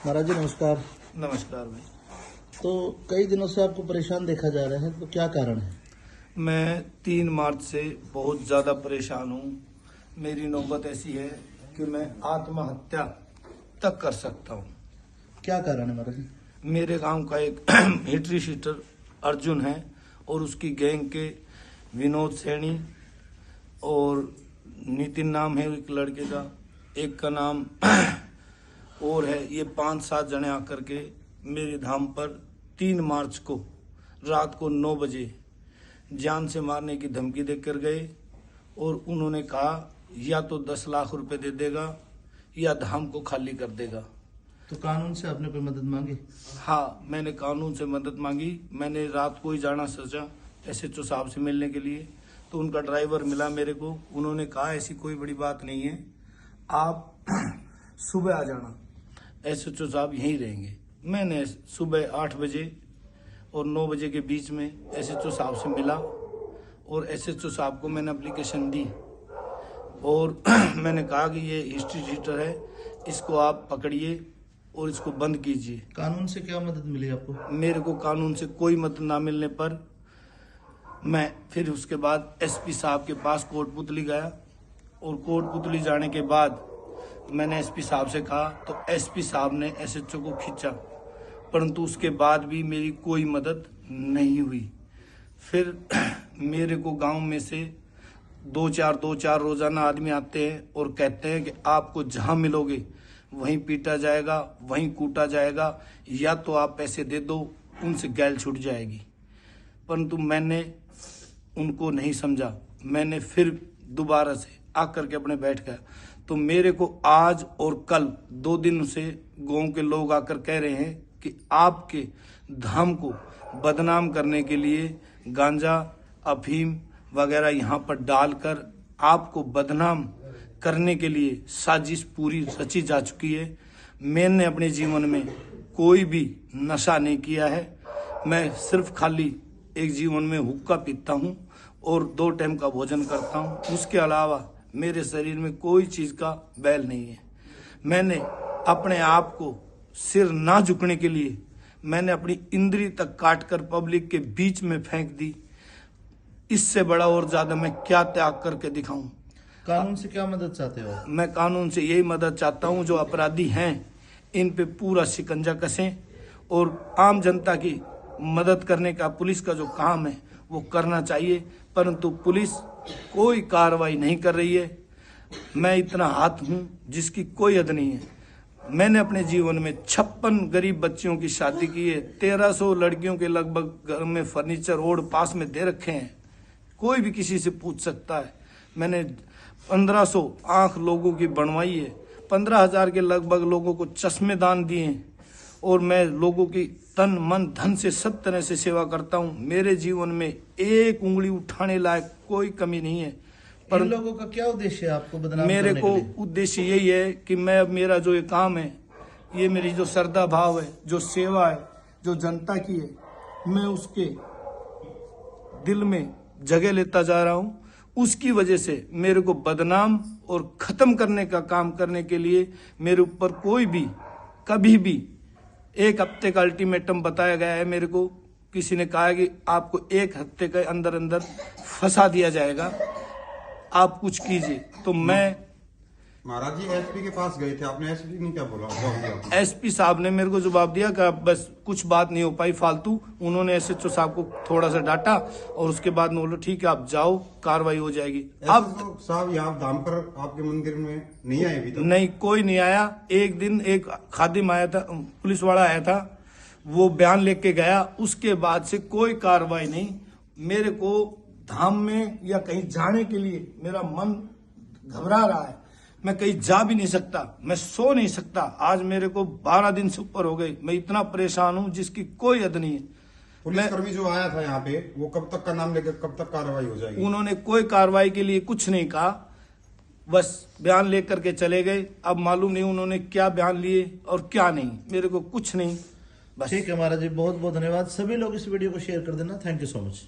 महाराज जी नमस्कार। नमस्कार भाई। तो कई दिनों से आपको परेशान देखा जा रहा है, तो क्या कारण है? मैं 3 मार्च से बहुत ज़्यादा परेशान हूँ। मेरी नौबत ऐसी है कि मैं आत्महत्या तक कर सकता हूँ। क्या कारण है महाराज जी? मेरे गांव का एक हिटरी शीटर अर्जुन है और उसकी गैंग के विनोद सैनी और नितिन नाम है एक लड़के का, एक का नाम और है। ये 5-7 जने आकर के मेरे धाम पर 3 मार्च को रात को 9 बजे जान से मारने की धमकी देकर गए और उन्होंने कहा या तो 10 लाख रुपए दे देगा या धाम को खाली कर देगा। तो कानून से आपने कोई मदद मांगी? हाँ, मैंने कानून से मदद मांगी। मैंने रात को ही जाना सोचा SHO साहब से मिलने के लिए, तो उनका ड्राइवर मिला मेरे को। उन्होंने कहा ऐसी कोई बड़ी बात नहीं है, आप सुबह आ जाना, SHO साहब यहीं रहेंगे। मैंने सुबह 8 बजे और 9 बजे के बीच में SHO साहब से मिला और SHO साहब को मैंने एप्लीकेशन दी और मैंने कहा कि ये हिस्ट्री शीटर है, इसको आप पकड़िए और इसको बंद कीजिए। कानून से क्या मदद मिली आपको? मेरे को कानून से कोई मदद ना मिलने पर मैं फिर उसके बाद SP साहब के पास कोटपुतली गया और कोटपुतली जाने के बाद मैंने SP साहब से कहा तो SP साहब ने SHO को खींचा, परंतु उसके बाद भी मेरी कोई मदद नहीं हुई। फिर मेरे को गांव में से 2-4 रोजाना आदमी आते हैं और कहते हैं कि आपको जहां मिलोगे वहीं पीटा जाएगा, वहीं कूटा जाएगा, या तो आप पैसे दे दो, उनसे गैल छूट जाएगी। परंतु मैंने उनको नहीं समझा। मैंने फिर दोबारा से आकर के अपने बैठ गया। तो मेरे को आज और कल 2 दिन से गांव के लोग आकर कह रहे हैं कि आपके धाम को बदनाम करने के लिए गांजा, अफीम वगैरह यहाँ पर डालकर आपको बदनाम करने के लिए साजिश पूरी रची जा चुकी है। मैंने अपने जीवन में कोई भी नशा नहीं किया है। मैं सिर्फ खाली एक जीवन में हुक्का पीता हूँ और 2 टाइम का भोजन करता हूँ। उसके अलावा मेरे शरीर में कोई चीज़ का बैल नहीं है। मैंने अपने आप को सिर ना झुकने के लिए मैंने अपनी इंद्री तक काट कर पब्लिक के बीच में फेंक दी। इससे बड़ा और ज्यादा मैं क्या त्याग करके दिखाऊं? कानून से क्या मदद चाहते हो? मैं कानून से यही मदद चाहता हूं, जो अपराधी हैं इन पे पूरा शिकंजा कसें और आम जनता की मदद करने का पुलिस का जो काम है वो करना चाहिए, परंतु पुलिस कोई कार्रवाई नहीं कर रही है। मैं इतना हाथ हूं जिसकी कोई हद नहीं है। मैंने अपने जीवन में 56 गरीब बच्चियों की शादी की है। 1300 लड़कियों के लगभग घर में फर्नीचर रोड पास में दे रखे हैं, कोई भी किसी से पूछ सकता है। मैंने 1500 आंख लोगों की बनवाई है, 15,000 के लगभग लोगों को चश्मे दान दिए हैं और मैं लोगों की तन मन धन से सब तरह से सेवा करता हूँ। मेरे जीवन में एक उंगली उठाने लायक कोई कमी नहीं है। पर लोगों का क्या उद्देश्य है आपको बदनाम मेरे करने को के लिए? उद्देश्य यही है कि मैं मेरा जो ये काम है, ये मेरी जो श्रद्धा भाव है, जो सेवा है, जो जनता की है, मैं उसके दिल में जगह लेता जा रहा हूँ। उसकी वजह से मेरे को बदनाम और खत्म करने का काम करने के लिए मेरे ऊपर कोई भी कभी भी 1 हफ्ते का अल्टीमेटम बताया गया है। मेरे को किसी ने कहा है कि आपको 1 हफ्ते के अंदर अंदर फंसा दिया जाएगा, आप कुछ कीजिए। तो मैं महाराज जी SP के पास गए थे, आपने SP ने क्या बोला? SP साहब ने मेरे को जवाब दिया कि बस कुछ बात नहीं हो पाई फालतू। उन्होंने SHO साहब को थोड़ा सा डांटा और उसके बाद में बोलो ठीक है आप जाओ, कार्रवाई हो जाएगी। अब साहब यहाँ धाम पर आपके मंदिर में नहीं आए अभी तक? नहीं, कोई नहीं आया। एक दिन एक खादिम आया था, पुलिस वाला आया था, वो बयान लेके गया। उसके बाद से कोई कार्रवाई नहीं। मेरे को धाम में या कहीं जाने के लिए मेरा मन घबरा रहा है। मैं कहीं जा भी नहीं सकता, मैं सो नहीं सकता। आज मेरे को 12 दिन से ऊपर हो गए। मैं इतना परेशान हूं जिसकी कोई हद नहीं है। पुलिसकर्मी जो आया था यहाँ पे, वो कब तक का नाम लेकर कब तक कार्रवाई हो जाएगी? उन्होंने कोई कार्रवाई के लिए कुछ नहीं कहा, बस बयान लेकर के चले गए। अब मालूम नहीं उन्होंने क्या बयान लिए और क्या नहीं, मेरे को कुछ नहीं। बस ठीक है महाराज जी, बहुत बहुत धन्यवाद। सभी लोग इस वीडियो को शेयर कर देना। Thank you so much.